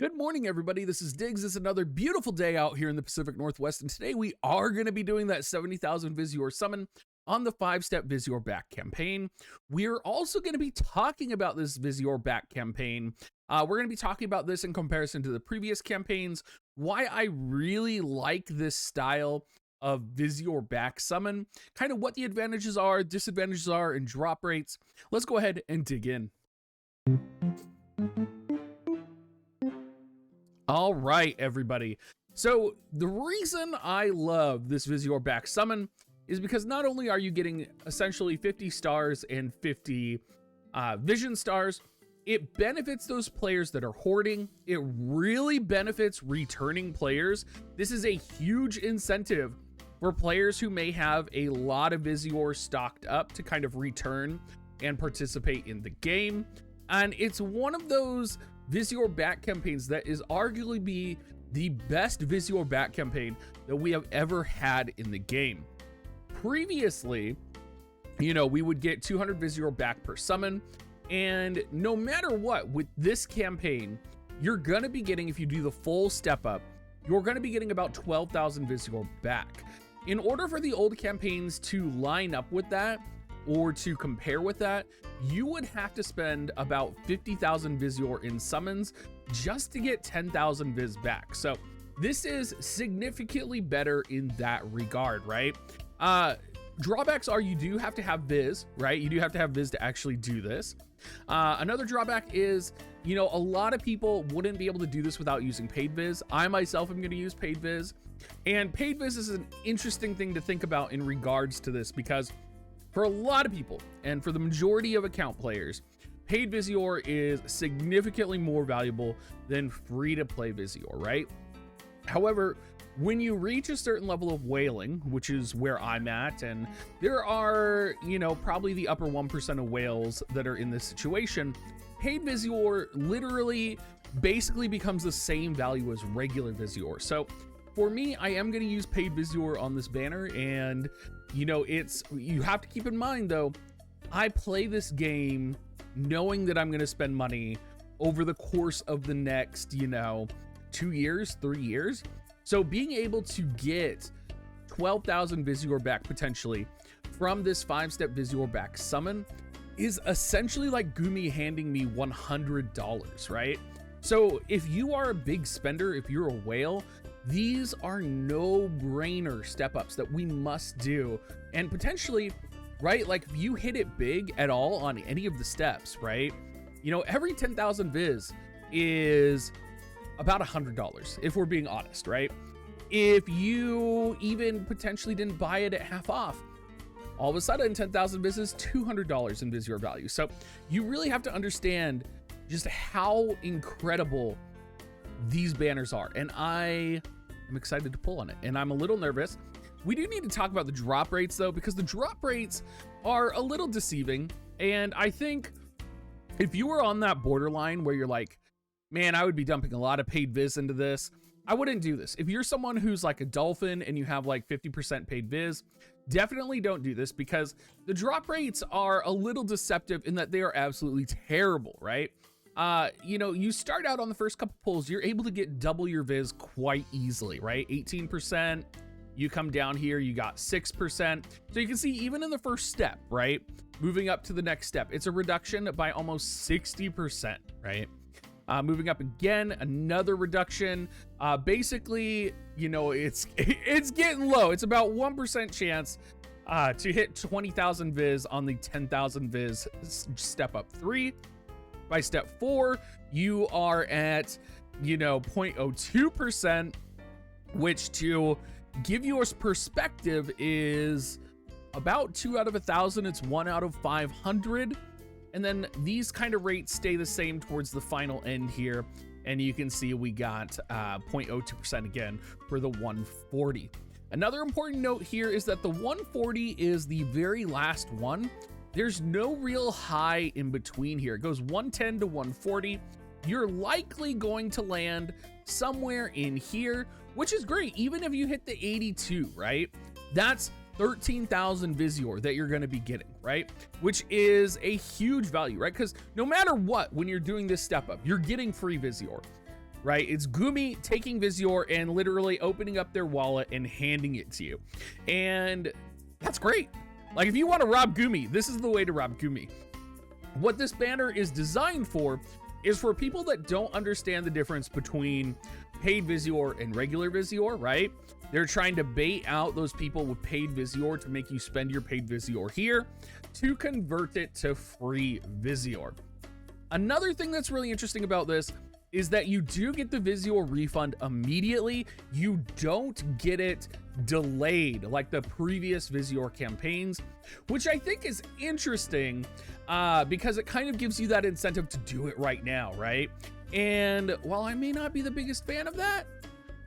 Good morning, everybody. This is Diggs. It's another beautiful day out here in the Pacific Northwest, and today we are going to be doing that 70,000 VIsiore summon on the 5-step VIsiore back campaign. We're also going to be talking about this VIsiore back campaign. We're going to be talking about this in comparison to the previous campaigns, why I really like this style of VIsiore back summon, kind of what the advantages are, disadvantages are, and drop rates. Let's go ahead and dig in. All right, everybody. So the reason I love this VIsiore back summon is because not only are you getting essentially 50 stars and 50 vision stars, it benefits those players that are hoarding. It really benefits returning players. This is a huge incentive for players who may have a lot of VIsiore stocked up to kind of return and participate in the game. And it's one of those VIsiore back campaigns that is arguably the best VIsiore back campaign that we have ever had in the game. Previously, we would get 200 VIsiore back per summon, and no matter what, with this campaign, you're gonna be getting, if you do the full step up, you're gonna be getting about 12,000 VIsiore back. In order for the old campaigns to line up with that, or to compare with that, you would have to spend about 50,000 VIsiore in summons just to get 10,000 Viz back. So this is significantly better in that regard, right? Drawbacks are you do have to have Viz, right? You do have to have Viz to actually do this. Another drawback is, a lot of people wouldn't be able to do this without using paid Viz. I myself am going to use paid Viz, and paid Viz is an interesting thing to think about in regards to this, because for a lot of people, and for the majority of account players, paid VIsiore is significantly more valuable than free-to-play VIsiore, right? However, when you reach a certain level of whaling, which is where I'm at, and there are, probably the upper 1% of whales that are in this situation, paid VIsiore literally basically becomes the same value as regular VIsiore. So for me, I am going to use paid VIsiore on this banner, and you have to keep in mind though, I play this game knowing that I'm going to spend money over the course of the next, 2 years, 3 years. So being able to get 12,000 VIsiore back potentially from this 5-step VIsiore back summon is essentially like Gumi handing me $100, right? So if you are a big spender, if you're a whale, these are no-brainer step-ups that we must do. And potentially, right, like if you hit it big at all on any of the steps, right, every 10,000 Viz is about $100, if we're being honest, right? If you even potentially didn't buy it at half off, all of a sudden 10,000 Viz is $200 in VIsiore value. So you really have to understand just how incredible these banners are, and I am excited to pull on it, and I'm a little nervous. We do need to talk about the drop rates though, because the drop rates are a little deceiving, and I think if you were on that borderline where you're like, man, I would be dumping a lot of paid Viz into this, I wouldn't do this. If you're someone who's like a dolphin and you have like 50% paid Viz, definitely don't do this, because the drop rates are a little deceptive in that they are absolutely terrible, right? You start out on the first couple pulls, you're able to get double your Viz quite easily, right? 18%, you come down here, you got 6%. So you can see even in the first step, right? Moving up to the next step, it's a reduction by almost 60%, right? Moving up again, another reduction. Basically, it's getting low. It's about 1% chance to hit 20,000 Viz on the 10,000 Viz step up 3. By step 4, you are at, 0.02%, which, to give you a perspective, is about 2 out of 1,000. It's 1 out of 500. And then these kind of rates stay the same towards the final end here. And you can see we got 0.02% again for the 140. Another important note here is that the 140 is the very last one. There's no real high in between here. It goes 110 to 140. You're likely going to land somewhere in here, which is great. Even if you hit the 82, right? That's 13,000 VIsiore that you're going to be getting, right? Which is a huge value, right? Because no matter what, when you're doing this step up, you're getting free VIsiore. right? It's Gumi taking VIsiore and literally opening up their wallet and handing it to you. And that's great. Like, if you want to rob Gumi, this is the way to rob Gumi. What this banner is designed for is for people that don't understand the difference between paid VIsiore and regular VIsiore, right? They're trying to bait out those people with paid VIsiore to make you spend your paid VIsiore here to convert it to free VIsiore. Another thing that's really interesting about this is that you do get the VIsiore refund immediately. You don't get it delayed like the previous VIsiore campaigns, which I think is interesting because it kind of gives you that incentive to do it right now, right? And while I may not be the biggest fan of that,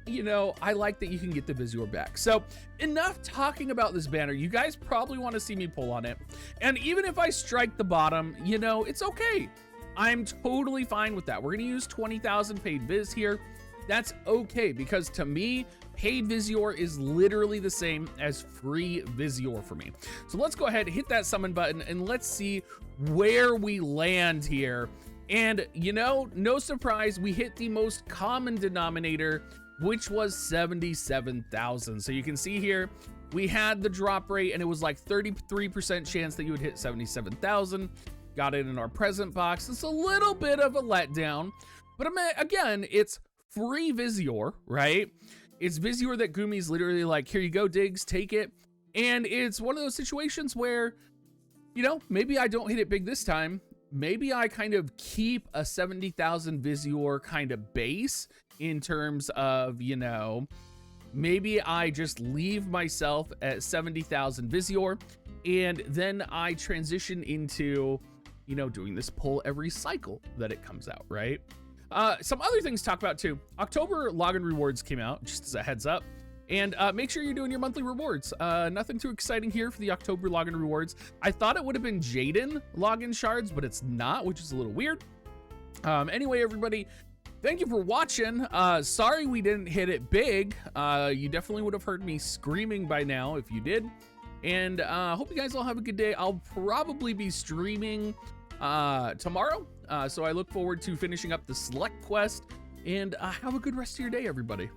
you know, I like that you can get the VIsiore back. So enough talking about this banner. You guys probably want to see me pull on it. And even if I strike the bottom, you know, it's okay. I'm totally fine with that. We're going to use 20,000 paid Viz here. That's okay, because to me, paid VIsiore is literally the same as free VIsiore for me. So let's go ahead, hit that summon button, and let's see where we land here. And, you know, no surprise, we hit the most common denominator, which was 77,000. So you can see here, we had the drop rate, and it was like 33% chance that you would hit 77,000. Got it in our present box. It's a little bit of a letdown, but again, it's free VIsiore, right? It's VIsiore that Gumi's literally like, here you go, Diggs, take it. And it's one of those situations where, you know, maybe I don't hit it big this time. Maybe I kind of keep a 70,000 VIsiore kind of base in terms of, you know, maybe I just leave myself at 70,000 VIsiore, and then I transition into, you know, doing this pull every cycle that it comes out, right? Some other things to talk about too. October login rewards came out, just as a heads up. And make sure you're doing your monthly rewards. Nothing too exciting here for the October login rewards. I thought it would have been Jaden login shards, but it's not, which is a little weird. Anyway, everybody, thank you for watching. Sorry we didn't hit it big. You definitely would have heard me screaming by now if you did. And hope you guys all have a good day. I'll probably be streaming tomorrow. So I look forward to finishing up the select quest, and have a good rest of your day, everybody.